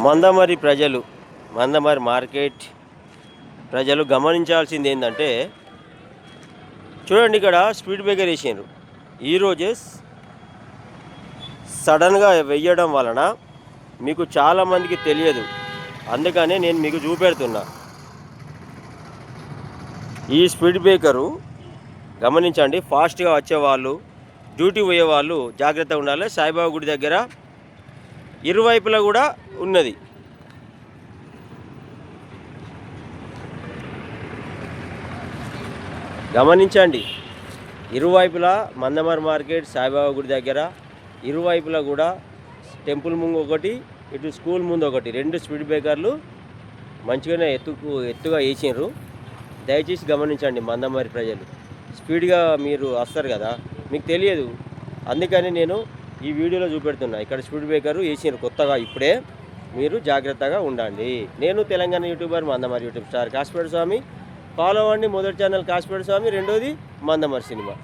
మందమరి ప్రజలు, మందమరి మార్కెట్ ప్రజలు గమనించాల్సింది ఏంటంటే, చూడండి ఇక్కడ స్పీడ్ బ్రేకర్ వేసారు. ఈరోజే సడన్గా వెయ్యడం వలన మీకు చాలామందికి తెలియదు. అందుకనే నేను మీకు చూపెడుతున్నా. ఈ స్పీడ్ బ్రేకరు గమనించండి. ఫాస్ట్గా వచ్చేవాళ్ళు, డ్యూటీ పోయేవాళ్ళు జాగ్రత్తగా ఉండాలి. సాయిబాబా గుడి దగ్గర ఇరువైపులా కూడా ఉన్నది. గమనించండి, ఇరువైపులా మందమరి మార్కెట్ సాయిబాబా గుడి దగ్గర ఇరువైపులా కూడా టెంపుల్ ముందు ఒకటి, ఇటు స్కూల్ ముందు ఒకటి, 2 స్పీడ్ బ్రేకర్లు మంచిగానే ఎత్తుగా వేసిండ్రు. దయచేసి గమనించండి మందమరి ప్రజలు. స్పీడ్గా మీరు వస్తారు కదా, మీకు తెలియదు. అందుకని నేను ఈ వీడియోలో చూపెడుతున్నా. ఇక్కడ స్పీడ్ బ్రేకర్ వేసిండ్రు కొత్తగా ఇప్పుడే. మీరు జాగ్రత్తగా ఉండండి. నేను Telangana YouTuber Mandamarri YouTube star Kasipeta Swamy. Follow అవ్వండి. మొదటి ఛానల్ కాశీపేట స్వామి, రెండోది మందమరి సినిమా.